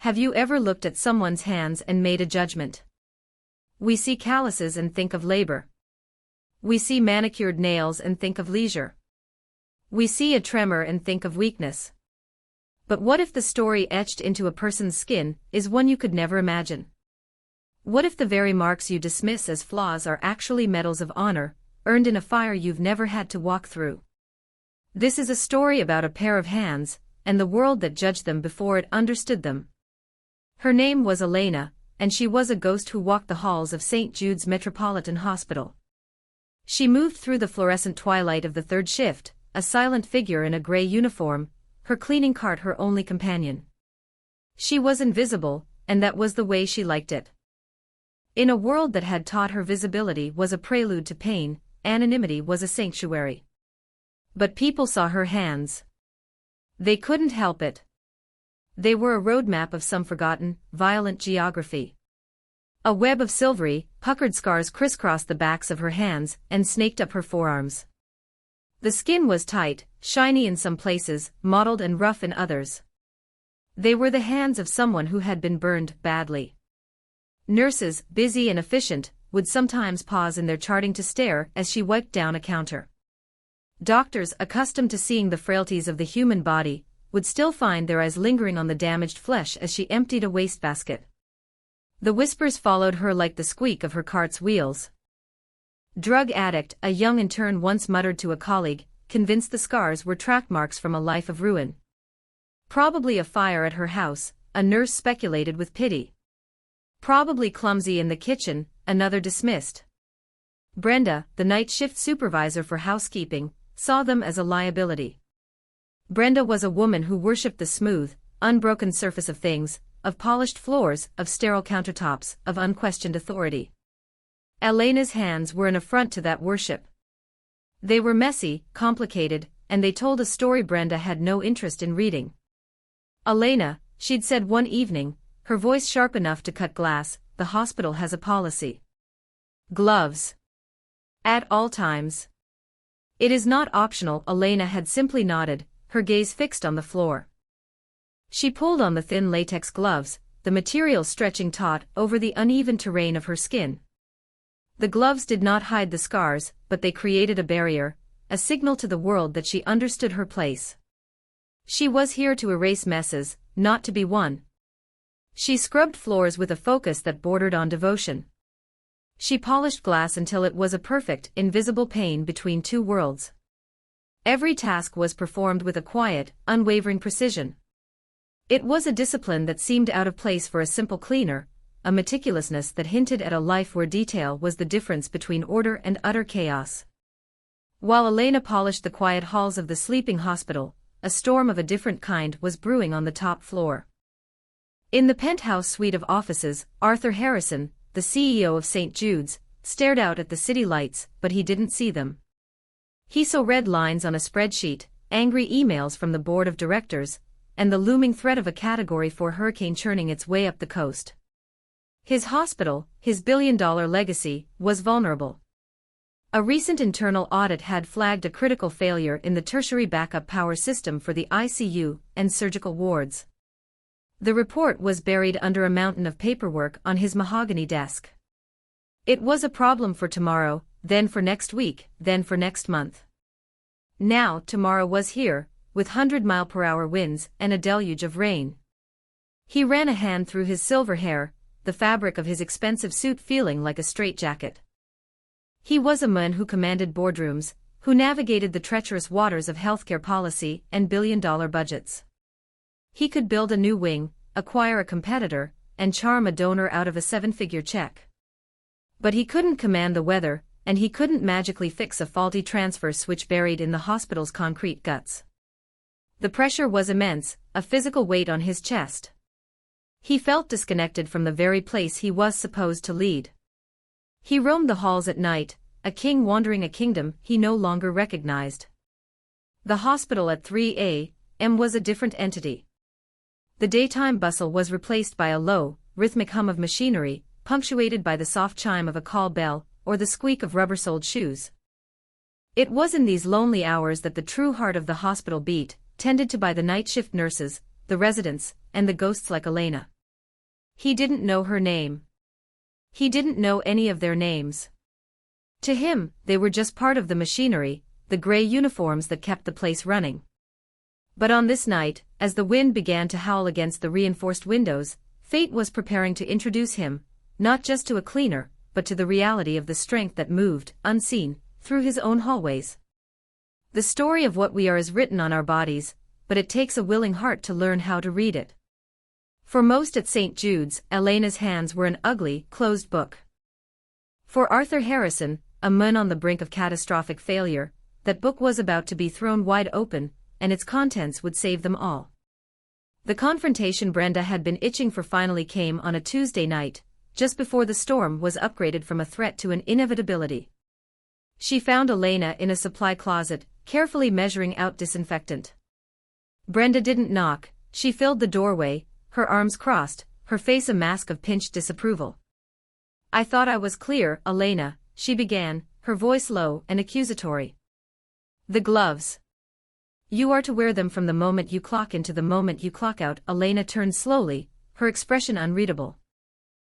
Have you ever looked at someone's hands and made a judgment? We see calluses and think of labor. We see manicured nails and think of leisure. We see a tremor and think of weakness. But what if the story etched into a person's skin is one you could never imagine? What if the very marks you dismiss as flaws are actually medals of honor, earned in a fire you've never had to walk through? This is a story about a pair of hands, and the world that judged them before it understood them. Her name was Elena, and she was a ghost who walked the halls of St. Jude's Metropolitan Hospital. She moved through the fluorescent twilight of the third shift, a silent figure in a gray uniform, her cleaning cart her only companion. She was invisible, and that was the way she liked it. In a world that had taught her visibility was a prelude to pain, anonymity was a sanctuary. But people saw her hands. They couldn't help it. They were a roadmap of some forgotten, violent geography. A web of silvery, puckered scars crisscrossed the backs of her hands and snaked up her forearms. The skin was tight, shiny in some places, mottled and rough in others. They were the hands of someone who had been burned badly. Nurses, busy and efficient, would sometimes pause in their charting to stare as she wiped down a counter. Doctors, accustomed to seeing the frailties of the human body, would still find their eyes lingering on the damaged flesh as she emptied a wastebasket. The whispers followed her like the squeak of her cart's wheels. Drug addict, a young intern once muttered to a colleague, convinced the scars were track marks from a life of ruin. Probably a fire at her house, a nurse speculated with pity. Probably clumsy in the kitchen, another dismissed. Brenda, the night shift supervisor for housekeeping, saw them as a liability. Brenda was a woman who worshipped the smooth, unbroken surface of things, of polished floors, of sterile countertops, of unquestioned authority. Elena's hands were an affront to that worship. They were messy, complicated, and they told a story Brenda had no interest in reading. Elena, she'd said one evening, her voice sharp enough to cut glass, the hospital has a policy. Gloves. At all times. It is not optional. Elena had simply nodded, her gaze fixed on the floor. She pulled on the thin latex gloves, the material stretching taut over the uneven terrain of her skin. The gloves did not hide the scars, but they created a barrier, a signal to the world that she understood her place. She was here to erase messes, not to be one. She scrubbed floors with a focus that bordered on devotion. She polished glass until it was a perfect, invisible pane between two worlds. Every task was performed with a quiet, unwavering precision. It was a discipline that seemed out of place for a simple cleaner, a meticulousness that hinted at a life where detail was the difference between order and utter chaos. While Elena polished the quiet halls of the sleeping hospital, a storm of a different kind was brewing on the top floor. In the penthouse suite of offices, Arthur Harrison, the CEO of St. Jude's, stared out at the city lights, but he didn't see them. He saw red lines on a spreadsheet, angry emails from the board of directors, and the looming threat of a Category 4 hurricane churning its way up the coast. His hospital, his billion-dollar legacy, was vulnerable. A recent internal audit had flagged a critical failure in the tertiary backup power system for the ICU and surgical wards. The report was buried under a mountain of paperwork on his mahogany desk. It was a problem for tomorrow, then for next week, then for next month. Now tomorrow was here, with 100-mile-per-hour winds and a deluge of rain. He ran a hand through his silver hair, the fabric of his expensive suit feeling like a straitjacket. He was a man who commanded boardrooms, who navigated the treacherous waters of healthcare policy and billion-dollar budgets. He could build a new wing, acquire a competitor, and charm a donor out of a seven-figure check. But he couldn't command the weather, and he couldn't magically fix a faulty transfer switch buried in the hospital's concrete guts. The pressure was immense, a physical weight on his chest. He felt disconnected from the very place he was supposed to lead. He roamed the halls at night, a king wandering a kingdom he no longer recognized. The hospital at 3 a.m. was a different entity. The daytime bustle was replaced by a low, rhythmic hum of machinery, punctuated by the soft chime of a call bell or the squeak of rubber-soled shoes. It was in these lonely hours that the true heart of the hospital beat, tended to by the night shift nurses, the residents, and the ghosts like Elena. He didn't know her name. He didn't know any of their names. To him, they were just part of the machinery, the gray uniforms that kept the place running. But on this night, as the wind began to howl against the reinforced windows, fate was preparing to introduce him, not just to a cleaner, but to the reality of the strength that moved, unseen, through his own hallways. The story of what we are is written on our bodies, but it takes a willing heart to learn how to read it. For most at St. Jude's, Elena's hands were an ugly, closed book. For Arthur Harrison, a man on the brink of catastrophic failure, that book was about to be thrown wide open, and its contents would save them all. The confrontation Brenda had been itching for finally came on a Tuesday night, just before the storm was upgraded from a threat to an inevitability. She found Elena in a supply closet, carefully measuring out disinfectant. Brenda didn't knock, she filled the doorway, her arms crossed, her face a mask of pinched disapproval. "I thought I was clear, Elena," she began, her voice low and accusatory. "The gloves. You are to wear them from the moment you clock in to the moment you clock out." Elena turned slowly, her expression unreadable.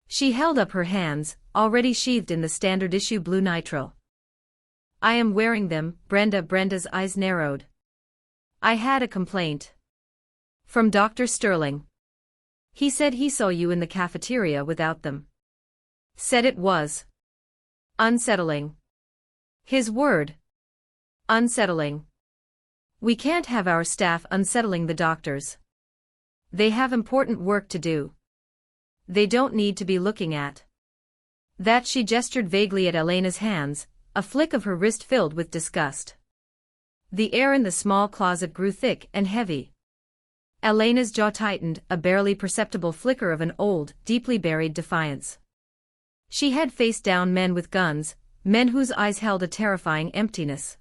She held up her hands, already sheathed in the standard issue blue nitrile. "I am wearing them, Brenda." Brenda's eyes narrowed. "I had a complaint. From Dr. Sterling. He said he saw you in the cafeteria without them. Said it was unsettling. His word. Unsettling. We can't have our staff unsettling the doctors. They have important work to do. They don't need to be looking at that." She gestured vaguely at Elena's hands, a flick of her wrist filled with disgust. The air in the small closet grew thick and heavy. Elena's jaw tightened, a barely perceptible flicker of an old, deeply buried defiance. She had faced down men with guns, men whose eyes held a terrifying emptiness.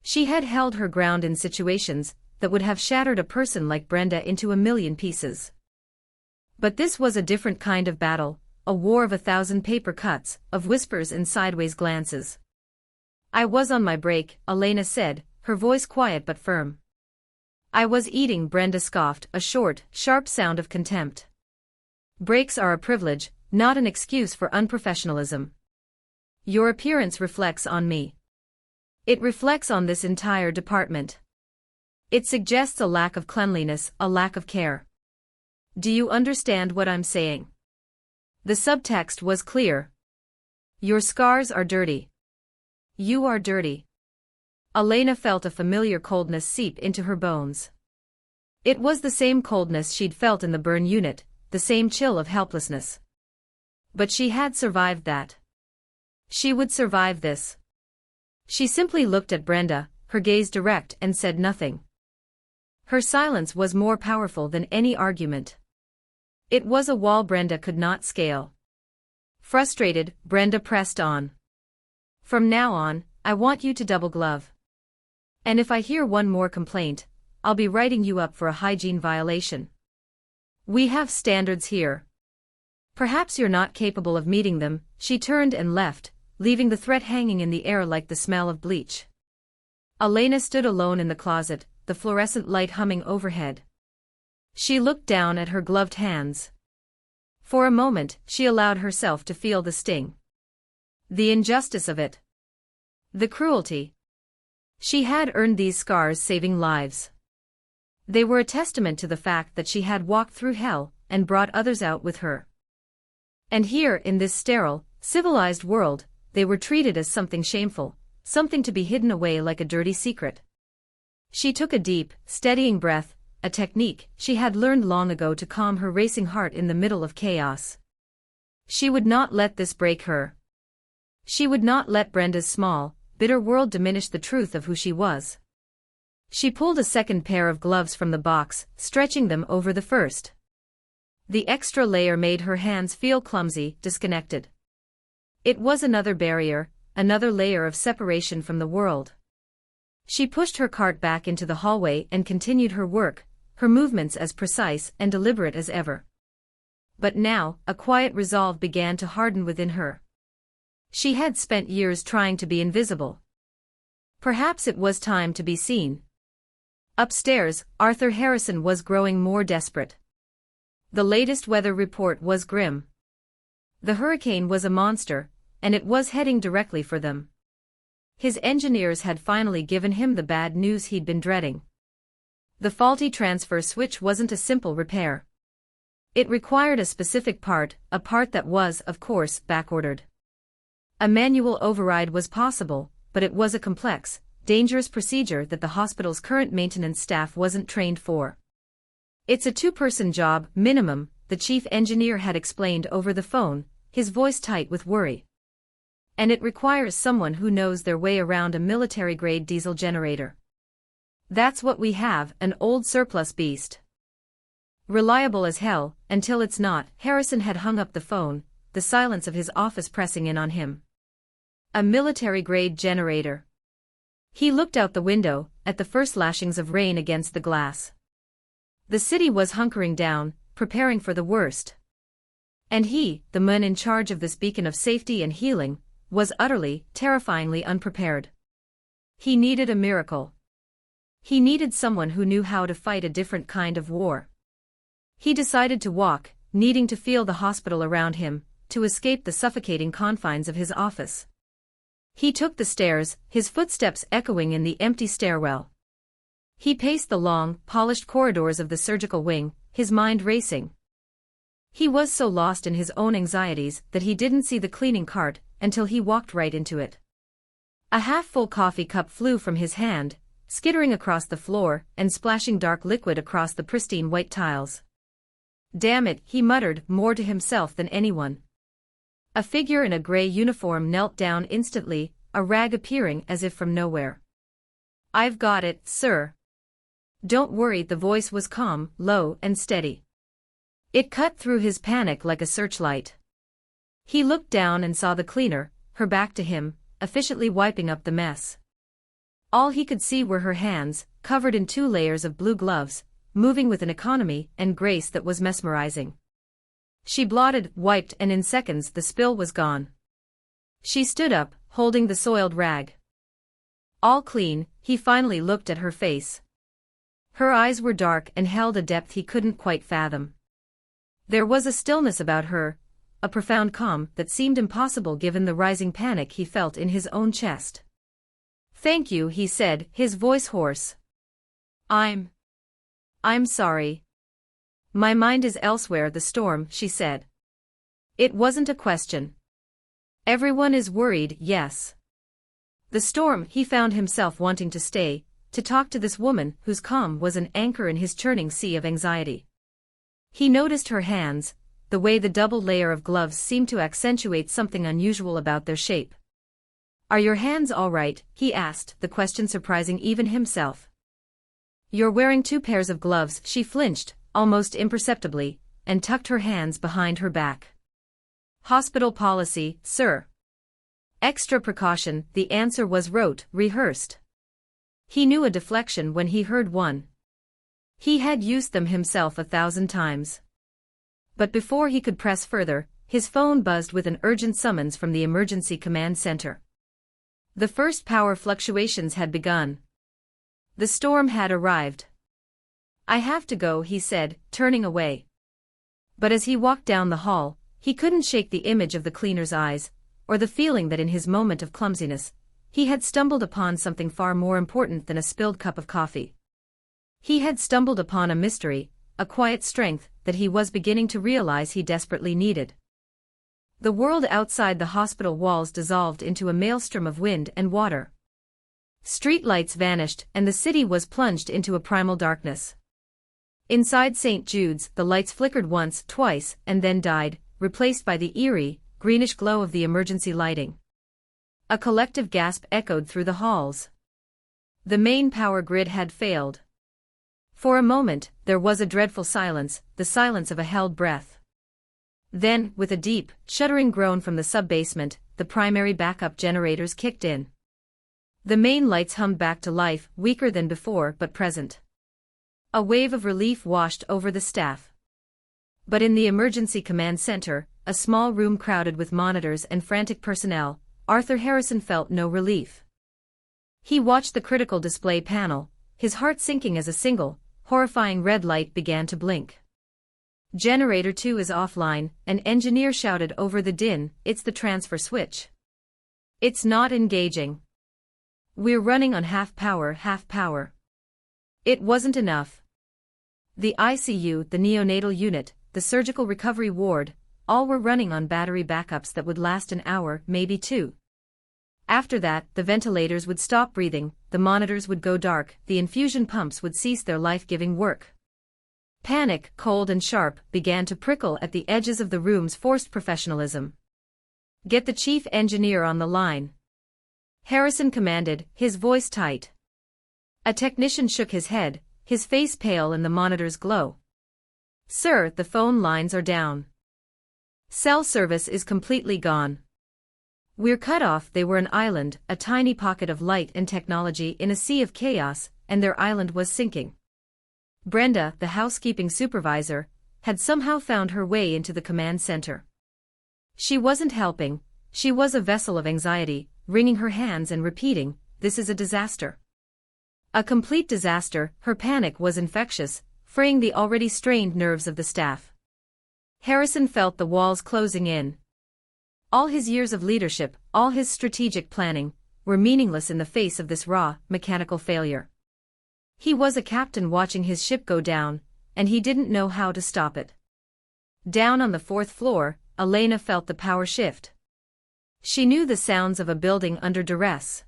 She had held her ground in situations that would have shattered a person like Brenda into a million pieces. But this was a different kind of battle, a war of 1,000 paper cuts, of whispers and sideways glances. "I was on my break," Elena said, her voice quiet but firm. "I was eating," Brenda scoffed, a short, sharp sound of contempt. "Breaks are a privilege, not an excuse for unprofessionalism. Your appearance reflects on me. It reflects on this entire department. It suggests a lack of cleanliness, a lack of care. Do you understand what I'm saying?" The subtext was clear. "Your scars are dirty. You are dirty." Elena felt a familiar coldness seep into her bones. It was the same coldness she'd felt in the burn unit, the same chill of helplessness. But she had survived that. She would survive this. She simply looked at Brenda, her gaze direct, and said nothing. Her silence was more powerful than any argument. It was a wall Brenda could not scale. Frustrated, Brenda pressed on. "From now on, I want you to double glove. And if I hear one more complaint, I'll be writing you up for a hygiene violation. We have standards here. Perhaps you're not capable of meeting them." She turned and left, leaving the threat hanging in the air like the smell of bleach. Elena stood alone in the closet, the fluorescent light humming overhead. She looked down at her gloved hands. For a moment, she allowed herself to feel the sting. The injustice of it. The cruelty. She had earned these scars, saving lives. They were a testament to the fact that she had walked through hell and brought others out with her. And here, in this sterile, civilized world, they were treated as something shameful, something to be hidden away like a dirty secret. She took a deep, steadying breath, a technique she had learned long ago to calm her racing heart in the middle of chaos. She would not let this break her. She would not let Brenda's small, bitter world diminish the truth of who she was. She pulled a second pair of gloves from the box, stretching them over the first. The extra layer made her hands feel clumsy, disconnected. It was another barrier, another layer of separation from the world. She pushed her cart back into the hallway and continued her work, her movements as precise and deliberate as ever. But now, a quiet resolve began to harden within her. She had spent years trying to be invisible. Perhaps it was time to be seen. Upstairs, Arthur Harrison was growing more desperate. The latest weather report was grim. The hurricane was a monster, and it was heading directly for them. His engineers had finally given him the bad news he'd been dreading. The faulty transfer switch wasn't a simple repair. It required a specific part, a part that was, of course, backordered. A manual override was possible, but it was a complex, dangerous procedure that the hospital's current maintenance staff wasn't trained for. It's a two-person job, minimum, the chief engineer had explained over the phone, his voice tight with worry. And it requires someone who knows their way around a military-grade diesel generator. That's what we have, an old surplus beast. Reliable as hell, until it's not. Harrison had hung up the phone, the silence of his office pressing in on him. A military-grade generator. He looked out the window, at the first lashings of rain against the glass. The city was hunkering down, preparing for the worst. And he, the man in charge of this beacon of safety and healing, was utterly, terrifyingly unprepared. He needed a miracle. He needed someone who knew how to fight a different kind of war. He decided to walk, needing to feel the hospital around him, to escape the suffocating confines of his office. He took the stairs, his footsteps echoing in the empty stairwell. He paced the long, polished corridors of the surgical wing, his mind racing. He was so lost in his own anxieties that he didn't see the cleaning cart until he walked right into it. A half-full coffee cup flew from his hand, skittering across the floor and splashing dark liquid across the pristine white tiles. "Damn it," he muttered, more to himself than anyone. A figure in a gray uniform knelt down instantly, a rag appearing as if from nowhere. "I've got it, sir." "Don't worry," the voice was calm, low, and steady. It cut through his panic like a searchlight. He looked down and saw the cleaner, her back to him, efficiently wiping up the mess. All he could see were her hands, covered in 2 layers of blue gloves, moving with an economy and grace that was mesmerizing. She blotted, wiped, and in seconds the spill was gone. She stood up, holding the soiled rag. All clean, he finally looked at her face. Her eyes were dark and held a depth he couldn't quite fathom. There was a stillness about her, a profound calm that seemed impossible given the rising panic he felt in his own chest. "Thank you," he said, his voice hoarse. I'm sorry. My mind is elsewhere." "The storm," she said. It wasn't a question. "Everyone is worried, yes." The storm. He found himself wanting to stay, to talk to this woman whose calm was an anchor in his churning sea of anxiety. He noticed her hands, the way the double layer of gloves seemed to accentuate something unusual about their shape. "Are your hands all right?" he asked, the question surprising even himself. "You're wearing 2 pairs of gloves." She flinched, almost imperceptibly, and tucked her hands behind her back. "Hospital policy, sir." "Extra precaution." The answer was rote, rehearsed. He knew a deflection when he heard one. He had used them himself 1,000 times. But before he could press further, his phone buzzed with an urgent summons from the emergency command center. The first power fluctuations had begun. The storm had arrived. "I have to go," he said, turning away. But as he walked down the hall, he couldn't shake the image of the cleaner's eyes, or the feeling that in his moment of clumsiness, he had stumbled upon something far more important than a spilled cup of coffee. He had stumbled upon a mystery, a quiet strength that he was beginning to realize he desperately needed. The world outside the hospital walls dissolved into a maelstrom of wind and water. Street lights vanished and the city was plunged into a primal darkness. Inside St. Jude's, the lights flickered once, twice, and then died, replaced by the eerie, greenish glow of the emergency lighting. A collective gasp echoed through the halls. The main power grid had failed. For a moment, there was a dreadful silence, the silence of a held breath. Then, with a deep, shuddering groan from the sub-basement, the primary backup generators kicked in. The main lights hummed back to life, weaker than before but present. A wave of relief washed over the staff. But in the emergency command center, a small room crowded with monitors and frantic personnel, Arthur Harrison felt no relief. He watched the critical display panel, his heart sinking as a single, horrifying red light began to blink. Generator 2 is offline, an engineer shouted over the din, it's the transfer switch. It's not engaging. We're running on half power, half power. It wasn't enough. The ICU, the neonatal unit, the surgical recovery ward, all were running on battery backups that would last an hour, maybe two. After that, the ventilators would stop breathing, the monitors would go dark, the infusion pumps would cease their life-giving work. Panic, cold and sharp, began to prickle at the edges of the room's forced professionalism. Get the chief engineer on the line. Harrison commanded, his voice tight. A technician shook his head, his face pale in the monitor's glow. Sir, the phone lines are down. Cell service is completely gone. We're cut off. They were an island, a tiny pocket of light and technology in a sea of chaos, and their island was sinking. Brenda, the housekeeping supervisor, had somehow found her way into the command center. She wasn't helping, she was a vessel of anxiety, wringing her hands and repeating, "This is a disaster." A complete disaster. Her panic was infectious, fraying the already strained nerves of the staff. Harrison felt the walls closing in. All his years of leadership, all his strategic planning, were meaningless in the face of this raw, mechanical failure. He was a captain watching his ship go down, and he didn't know how to stop it. Down on the fourth floor, Elena felt the power shift. She knew the sounds of a building under duress.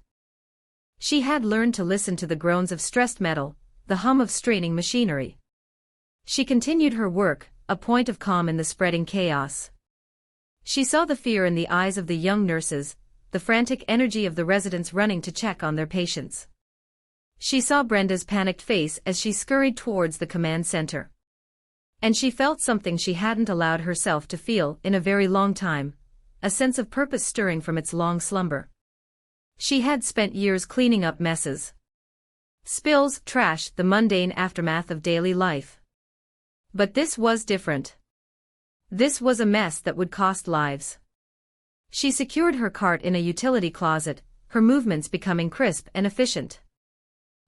She had learned to listen to the groans of stressed metal, the hum of straining machinery. She continued her work, a point of calm in the spreading chaos. She saw the fear in the eyes of the young nurses, the frantic energy of the residents running to check on their patients. She saw Brenda's panicked face as she scurried towards the command center. And she felt something she hadn't allowed herself to feel in a very long time, a sense of purpose stirring from its long slumber. She had spent years cleaning up messes. Spills, trash, the mundane aftermath of daily life. But this was different. This was a mess that would cost lives. She secured her cart in a utility closet, her movements becoming crisp and efficient.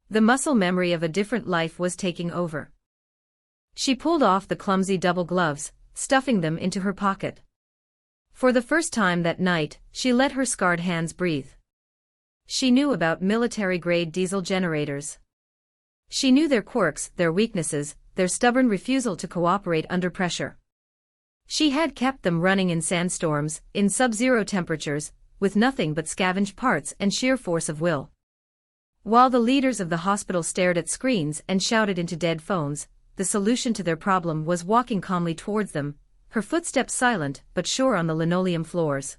The muscle memory of a different life was taking over. She pulled off the clumsy double gloves, stuffing them into her pocket. For the first time that night, she let her scarred hands breathe. She knew about military-grade diesel generators. She knew their quirks, their weaknesses, their stubborn refusal to cooperate under pressure. She had kept them running in sandstorms, in sub-zero temperatures, with nothing but scavenged parts and sheer force of will. While the leaders of the hospital stared at screens and shouted into dead phones, the solution to their problem was walking calmly towards them, her footsteps silent but sure on the linoleum floors.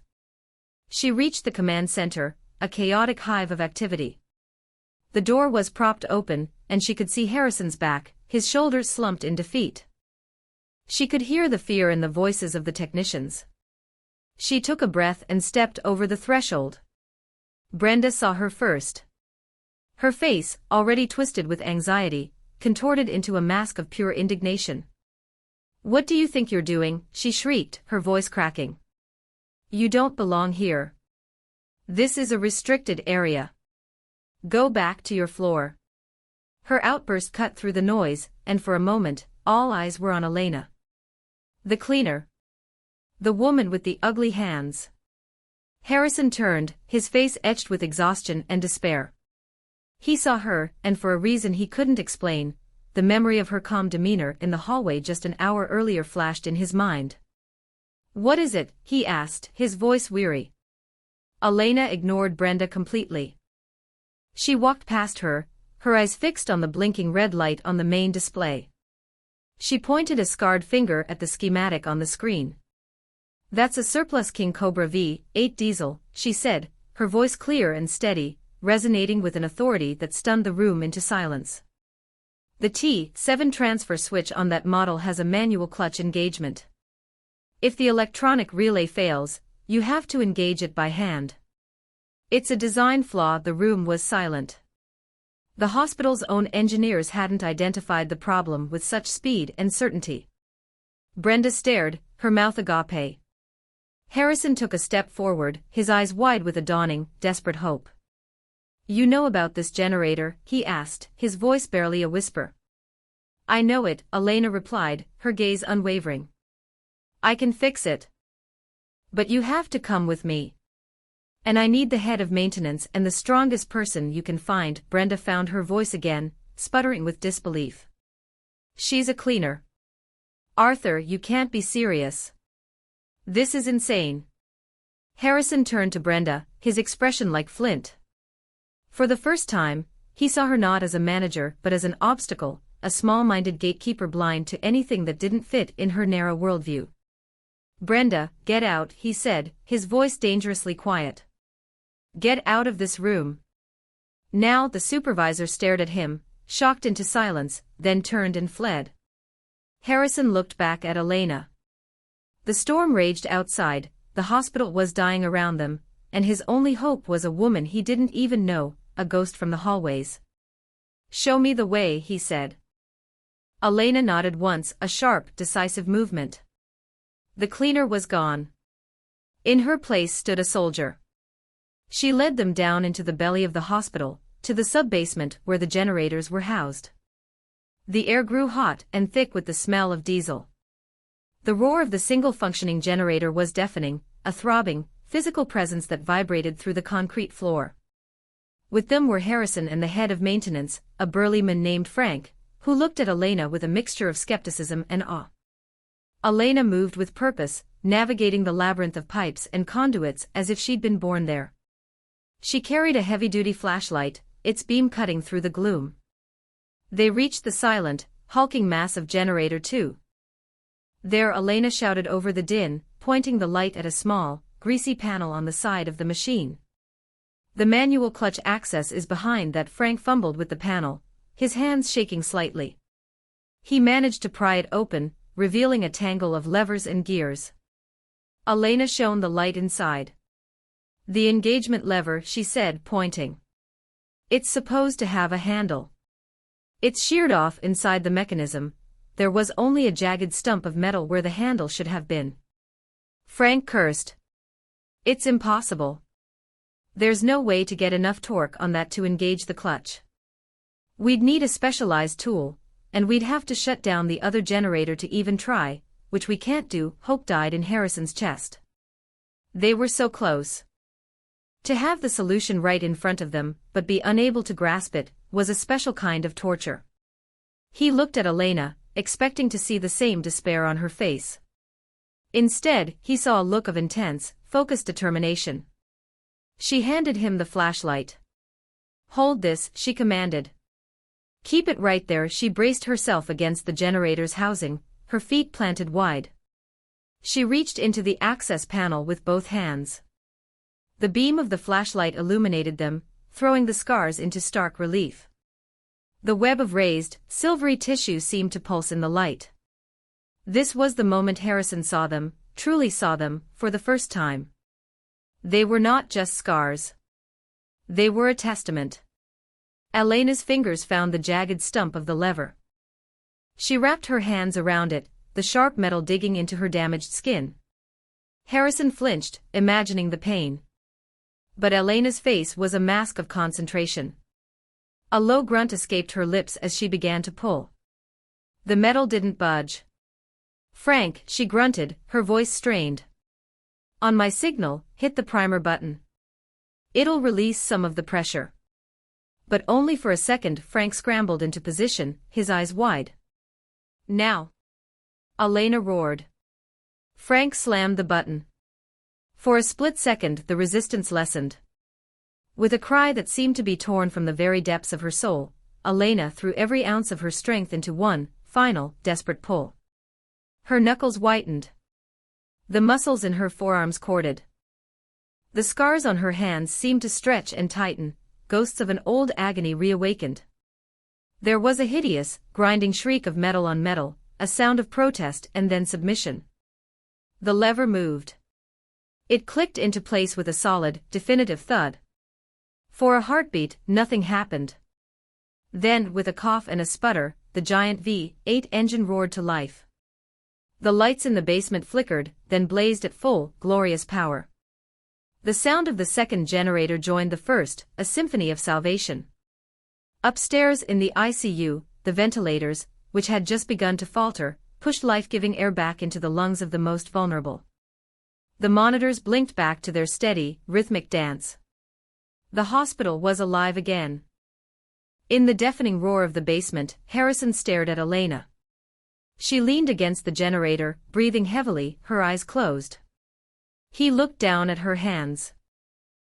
She reached the command center, a chaotic hive of activity. The door was propped open, and she could see Harrison's back, his shoulders slumped in defeat. She could hear the fear in the voices of the technicians. She took a breath and stepped over the threshold. Brenda saw her first. Her face, already twisted with anxiety, contorted into a mask of pure indignation. "What do you think you're doing?" she shrieked, her voice cracking. "You don't belong here. This is a restricted area. Go back to your floor." Her outburst cut through the noise, and for a moment, all eyes were on Elena. The cleaner. The woman with the ugly hands. Harrison turned, his face etched with exhaustion and despair. He saw her, and for a reason he couldn't explain, the memory of her calm demeanor in the hallway just an hour earlier flashed in his mind. "What is it?" he asked, his voice weary. Elena ignored Brenda completely. She walked past her, her eyes fixed on the blinking red light on the main display. She pointed a scarred finger at the schematic on the screen. "That's a surplus King Cobra V8 diesel," she said, her voice clear and steady, resonating with an authority that stunned the room into silence. "The T7 transfer switch on that model has a manual clutch engagement. If the electronic relay fails, you have to engage it by hand. It's a design flaw." The room was silent. The hospital's own engineers hadn't identified the problem with such speed and certainty. Brenda stared, her mouth agape. Harrison took a step forward, his eyes wide with a dawning, desperate hope. "You know about this generator?" he asked, his voice barely a whisper. I know it, Elena replied, her gaze unwavering. I can fix it. But you have to come with me. And I need the head of maintenance and the strongest person you can find. Brenda found her voice again, sputtering with disbelief. She's a cleaner. Arthur, you can't be serious. This is insane. Harrison turned to Brenda, his expression like flint. For the first time, he saw her not as a manager but as an obstacle, a small-minded gatekeeper blind to anything that didn't fit in her narrow worldview. Brenda, get out, he said, his voice dangerously quiet. Get out of this room. Now the supervisor stared at him, shocked into silence, then turned and fled. Harrison looked back at Elena. The storm raged outside, the hospital was dying around them, and his only hope was a woman he didn't even know, a ghost from the hallways. Show me the way, he said. Elena nodded once, a sharp, decisive movement. The cleaner was gone. In her place stood a soldier. She led them down into the belly of the hospital, to the sub-basement where the generators were housed. The air grew hot and thick with the smell of diesel. The roar of the single functioning generator was deafening, a throbbing, physical presence that vibrated through the concrete floor. With them were Harrison and the head of maintenance, a burly man named Frank, who looked at Elena with a mixture of skepticism and awe. Elena moved with purpose, navigating the labyrinth of pipes and conduits as if she'd been born there. She carried a heavy-duty flashlight, its beam cutting through the gloom. They reached the silent, hulking mass of Generator 2. There Elena shouted over the din, pointing the light at a small, greasy panel on the side of the machine. The manual clutch access is behind that. Frank fumbled with the panel, his hands shaking slightly. He managed to pry it open, revealing a tangle of levers and gears. Elena shone the light inside. The engagement lever, she said, pointing. It's supposed to have a handle. It's sheared off inside the mechanism. There was only a jagged stump of metal where the handle should have been. Frank cursed. It's impossible. There's no way to get enough torque on that to engage the clutch. We'd need a specialized tool, and we'd have to shut down the other generator to even try, which we can't do. Hope died in Harrison's chest. They were so close. To have the solution right in front of them, but be unable to grasp it, was a special kind of torture. He looked at Elena, expecting to see the same despair on her face. Instead, he saw a look of intense, focused determination. She handed him the flashlight. Hold this, she commanded. Keep it right there. She braced herself against the generator's housing, her feet planted wide. She reached into the access panel with both hands. The beam of the flashlight illuminated them, throwing the scars into stark relief. The web of raised, silvery tissue seemed to pulse in the light. This was the moment Harrison saw them, truly saw them, for the first time. They were not just scars. They were a testament. Elena's fingers found the jagged stump of the lever. She wrapped her hands around it, the sharp metal digging into her damaged skin. Harrison flinched, imagining the pain. But Elena's face was a mask of concentration. A low grunt escaped her lips as she began to pull. The metal didn't budge. Frank, she grunted, her voice strained. On my signal, hit the primer button. It'll release some of the pressure. But only for a second. Frank scrambled into position, his eyes wide. Now! Elena roared. Frank slammed the button. For a split second the resistance lessened. With a cry that seemed to be torn from the very depths of her soul, Elena threw every ounce of her strength into one, final, desperate pull. Her knuckles whitened. The muscles in her forearms corded. The scars on her hands seemed to stretch and tighten, ghosts of an old agony reawakened. There was a hideous, grinding shriek of metal on metal, a sound of protest and then submission. The lever moved. It clicked into place with a solid, definitive thud. For a heartbeat, nothing happened. Then, with a cough and a sputter, the giant V8 engine roared to life. The lights in the basement flickered, then blazed at full, glorious power. The sound of the second generator joined the first, a symphony of salvation. Upstairs in the ICU, the ventilators, which had just begun to falter, pushed life-giving air back into the lungs of the most vulnerable. The monitors blinked back to their steady, rhythmic dance. The hospital was alive again. In the deafening roar of the basement, Harrison stared at Elena. She leaned against the generator, breathing heavily, her eyes closed. He looked down at her hands.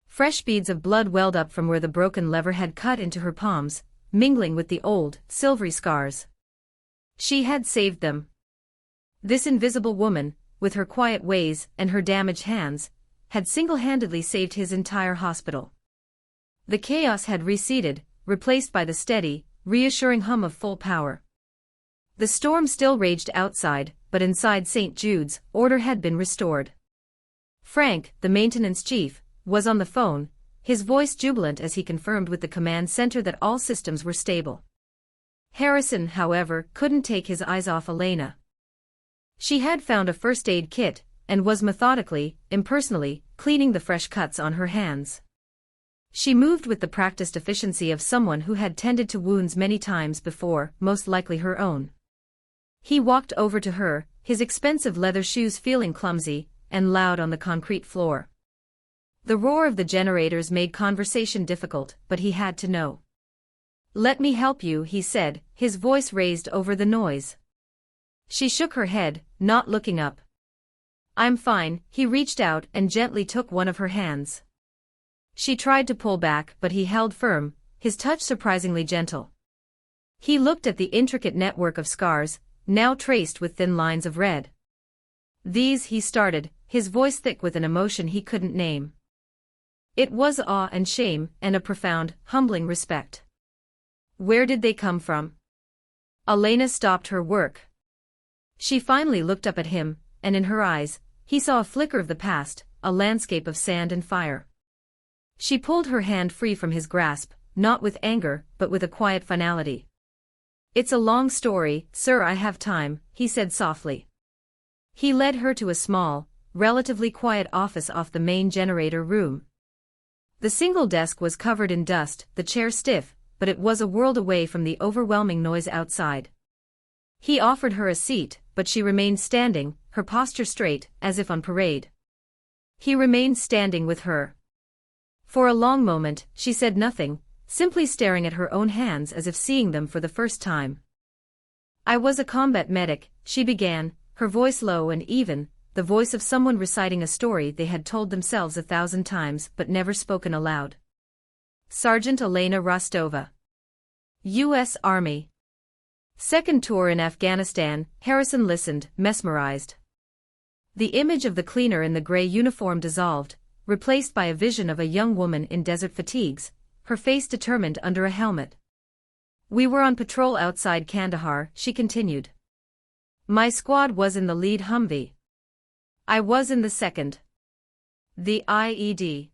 Fresh beads of blood welled up from where the broken lever had cut into her palms, mingling with the old, silvery scars. She had saved them. This invisible woman, with her quiet ways and her damaged hands, had single-handedly saved his entire hospital. The chaos had receded, replaced by the steady, reassuring hum of full power. The storm still raged outside, but inside St. Jude's, order had been restored. Frank, the maintenance chief, was on the phone, his voice jubilant as he confirmed with the command center that all systems were stable. Harrison, however, couldn't take his eyes off Elena. She had found a first aid kit, and was methodically, impersonally, cleaning the fresh cuts on her hands. She moved with the practiced efficiency of someone who had tended to wounds many times before, most likely her own. He walked over to her, his expensive leather shoes feeling clumsy and loud on the concrete floor. The roar of the generators made conversation difficult, but he had to know. "Let me help you," he said, his voice raised over the noise. She shook her head, not looking up. "I'm fine." He reached out and gently took one of her hands. She tried to pull back, but he held firm, his touch surprisingly gentle. He looked at the intricate network of scars, now traced with thin lines of red. "These," he started, his voice thick with an emotion he couldn't name. It was awe and shame, and a profound, humbling respect. "Where did they come from?" Elena stopped her work. She finally looked up at him, and in her eyes, he saw a flicker of the past, a landscape of sand and fire. She pulled her hand free from his grasp, not with anger, but with a quiet finality. "It's a long story, sir. I have time," he said softly. He led her to a small, relatively quiet office off the main generator room. The single desk was covered in dust, the chair stiff, but it was a world away from the overwhelming noise outside. He offered her a seat, but she remained standing, her posture straight, as if on parade. He remained standing with her. For a long moment, she said nothing, simply staring at her own hands as if seeing them for the first time. "I was a combat medic," she began, her voice low and even, the voice of someone reciting a story they had told themselves 1,000 times but never spoken aloud. "Sergeant Elena Rostova. U.S. Army. Second tour in Afghanistan." Harrison listened, mesmerized. The image of the cleaner in the gray uniform dissolved, replaced by a vision of a young woman in desert fatigues, her face determined under a helmet. "We were on patrol outside Kandahar," she continued. "My squad was in the lead Humvee. I was in the second. The IED.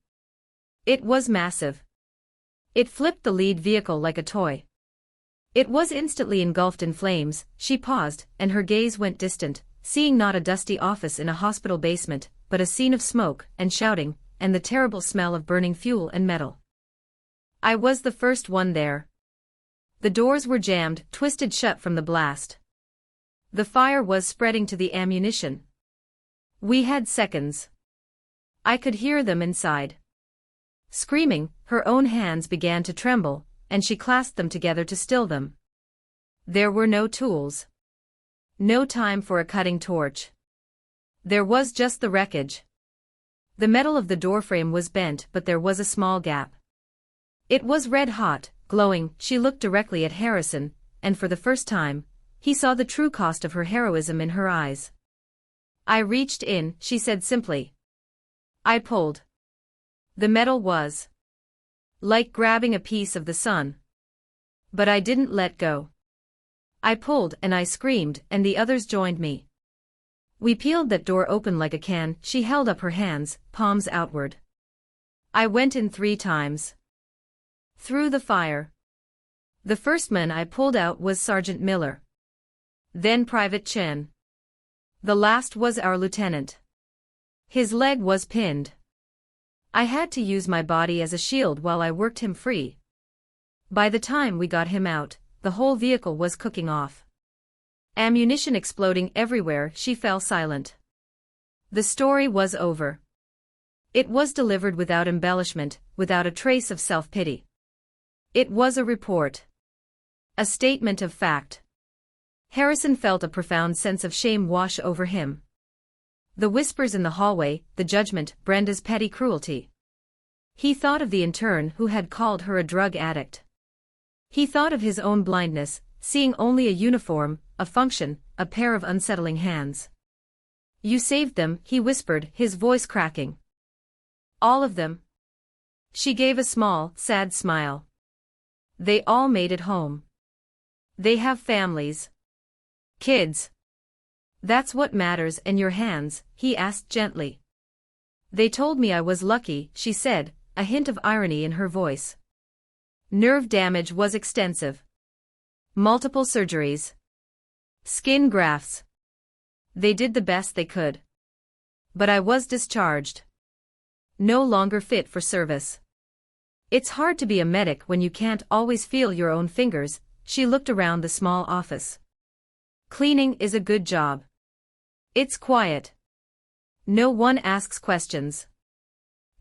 It was massive. It flipped the lead vehicle like a toy. It was instantly engulfed in flames." She paused, and her gaze went distant, seeing not a dusty office in a hospital basement, but a scene of smoke and shouting, and the terrible smell of burning fuel and metal. "I was the first one there. The doors were jammed, twisted shut from the blast. The fire was spreading to the ammunition. We had seconds. I could hear them inside. Screaming, her own hands began to tremble, and she clasped them together to still them. There were no tools. No time for a cutting torch. There was just the wreckage. The metal of the doorframe was bent, but there was a small gap. It was red hot, glowing." She looked directly at Harrison, and for the first time, he saw the true cost of her heroism in her eyes. "I reached in," she said simply. "I pulled. The metal was like grabbing a piece of the sun. But I didn't let go. I pulled and I screamed, and the others joined me. We peeled that door open like a can." She held up her hands, palms outward. "I went in 3 times. Through the fire. The first man I pulled out was Sergeant Miller. Then Private Chen. The last was our lieutenant. His leg was pinned. I had to use my body as a shield while I worked him free. By the time we got him out, the whole vehicle was cooking off. Ammunition exploding everywhere, she fell silent. The story was over. It was delivered without embellishment, without a trace of self-pity. It was a report. A statement of fact. Harrison felt a profound sense of shame wash over him. The whispers in the hallway, the judgment, Brenda's petty cruelty. He thought of the intern who had called her a drug addict. He thought of his own blindness, seeing only a uniform, a function, a pair of unsettling hands. "You saved them," he whispered, his voice cracking. "All of them?" She gave a small, sad smile. "They all made it home. They have families. Kids. That's what matters. And your hands?" he asked gently. "They told me I was lucky," she said, a hint of irony in her voice. "Nerve damage was extensive. Multiple surgeries. Skin grafts. They did the best they could. But I was discharged. No longer fit for service. It's hard to be a medic when you can't always feel your own fingers." She looked around the small office. "Cleaning is a good job. It's quiet. No one asks questions.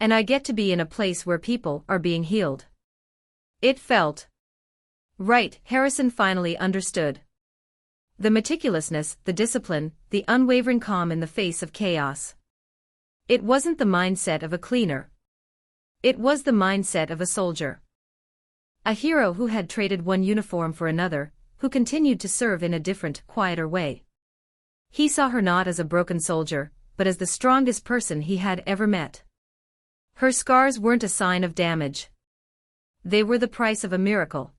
And I get to be in a place where people are being healed." It felt right. Harrison finally understood. The meticulousness, the discipline, the unwavering calm in the face of chaos. It wasn't the mindset of a cleaner. It was the mindset of a soldier. A hero who had traded one uniform for another, who continued to serve in a different, quieter way. He saw her not as a broken soldier, but as the strongest person he had ever met. Her scars weren't a sign of damage. They were the price of a miracle.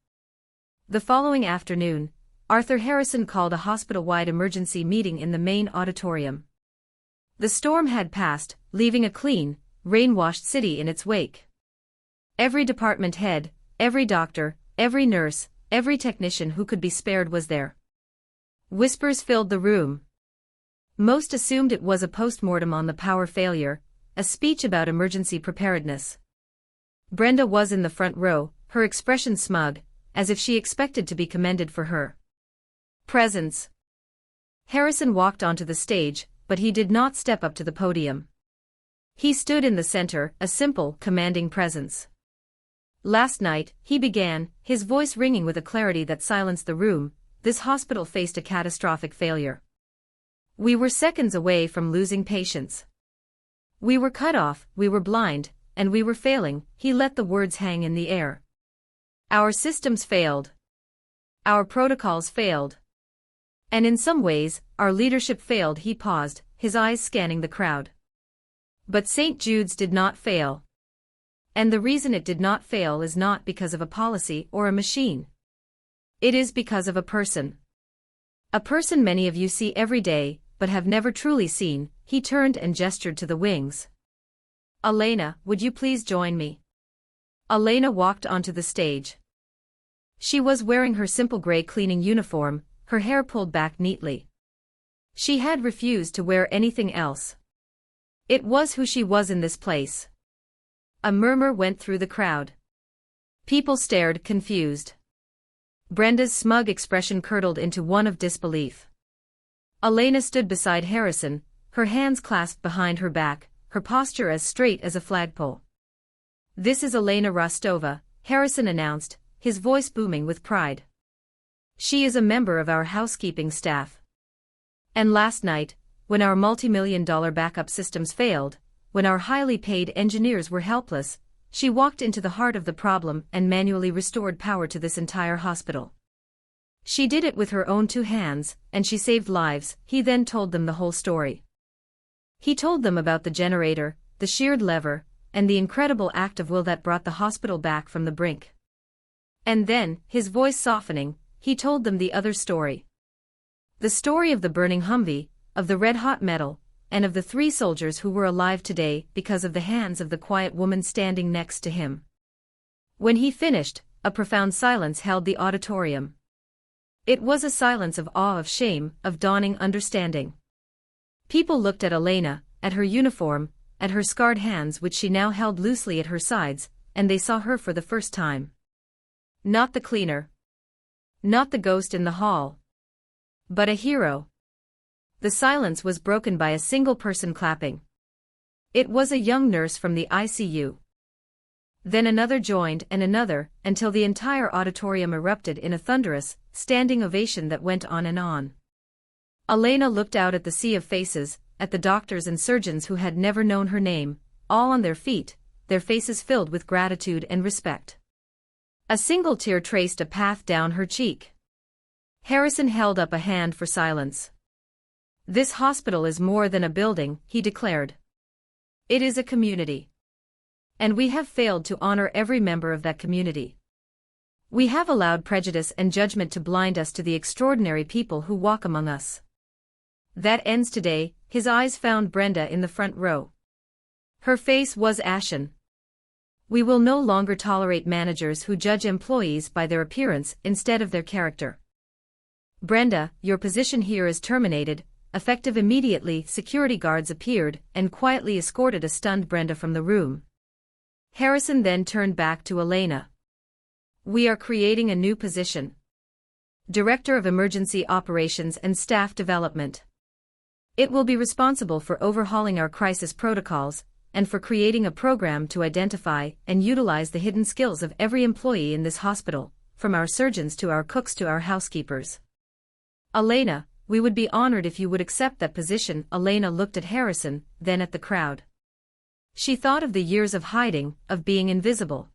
The following afternoon, Arthur Harrison called a hospital-wide emergency meeting in the main auditorium. The storm had passed, leaving a clean, rain-washed city in its wake. Every department head, every doctor, every nurse, every technician who could be spared was there. Whispers filled the room. Most assumed it was a post-mortem on the power failure, a speech about emergency preparedness. Brenda was in the front row, her expression smug, as if she expected to be commended for her presence. Harrison walked onto the stage, but he did not step up to the podium. He stood in the center, a simple, commanding presence. "Last night," he began, his voice ringing with a clarity that silenced the room, "this hospital faced a catastrophic failure. We were seconds away from losing patients. We were cut off, we were blind, and we were failing." He let the words hang in the air. "Our systems failed. Our protocols failed. And in some ways, our leadership failed." He paused, his eyes scanning the crowd. "But St. Jude's did not fail. And the reason it did not fail is not because of a policy or a machine. It is because of a person. A person many of you see every day, but have never truly seen." He turned and gestured to the wings. "Elena, would you please join me?" Elena walked onto the stage. She was wearing her simple gray cleaning uniform, her hair pulled back neatly. She had refused to wear anything else. It was who she was in this place. A murmur went through the crowd. People stared, confused. Brenda's smug expression curdled into one of disbelief. Elena stood beside Harrison, her hands clasped behind her back, her posture as straight as a flagpole. "This is Elena Rostova," Harrison announced, his voice booming with pride. "She is a member of our housekeeping staff. And last night, when our multi-million-dollar backup systems failed, when our highly paid engineers were helpless, she walked into the heart of the problem and manually restored power to this entire hospital. She did it with her own two hands, and she saved lives." He then told them the whole story. He told them about the generator, the sheared lever, and the incredible act of will that brought the hospital back from the brink. And then, his voice softening, he told them the other story. The story of the burning Humvee, of the red-hot metal, and of the 3 soldiers who were alive today because of the hands of the quiet woman standing next to him. When he finished, a profound silence held the auditorium. It was a silence of awe, of shame, of dawning understanding. People looked at Elena, at her uniform, at her scarred hands which she now held loosely at her sides, and they saw her for the first time. Not the cleaner. Not the ghost in the hall. But a hero. The silence was broken by a single person clapping. It was a young nurse from the ICU. Then another joined and another, until the entire auditorium erupted in a thunderous, standing ovation that went on and on. Elena looked out at the sea of faces, at the doctors and surgeons who had never known her name, all on their feet, their faces filled with gratitude and respect. A single tear traced a path down her cheek. Harrison held up a hand for silence. "This hospital is more than a building," he declared. "It is a community. And we have failed to honor every member of that community. We have allowed prejudice and judgment to blind us to the extraordinary people who walk among us. That ends today." His eyes found Brenda in the front row. Her face was ashen. "We will no longer tolerate managers who judge employees by their appearance instead of their character. Brenda, your position here is terminated." Effective immediately, security guards appeared and quietly escorted a stunned Brenda from the room. Harrison then turned back to Elena. "We are creating a new position. Director of Emergency Operations and Staff Development. It will be responsible for overhauling our crisis protocols, and for creating a program to identify and utilize the hidden skills of every employee in this hospital, from our surgeons to our cooks to our housekeepers. Elena, we would be honored if you would accept that position." Elena looked at Harrison, then at the crowd. She thought of the years of hiding, of being invisible.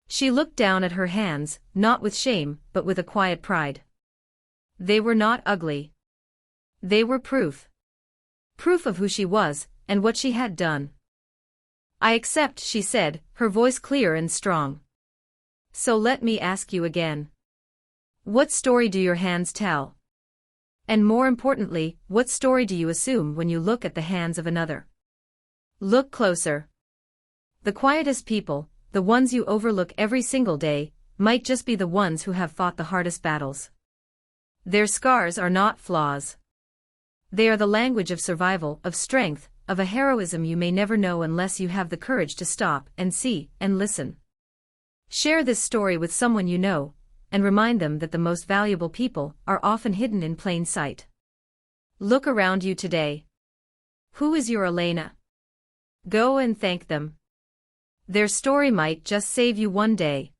She looked down at her hands, not with shame, but with a quiet pride. They were not ugly. They were proof. Proof of who she was, and what she had done. "I accept," she said, her voice clear and strong. "So let me ask you again. What story do your hands tell? And more importantly, what story do you assume when you look at the hands of another? Look closer. The quietest people, the ones you overlook every single day, might just be the ones who have fought the hardest battles. Their scars are not flaws. They are the language of survival, of strength, of a heroism you may never know unless you have the courage to stop and see and listen. Share this story with someone you know, and remind them that the most valuable people are often hidden in plain sight. Look around you today. Who is your Elena? Go and thank them. Their story might just save you one day.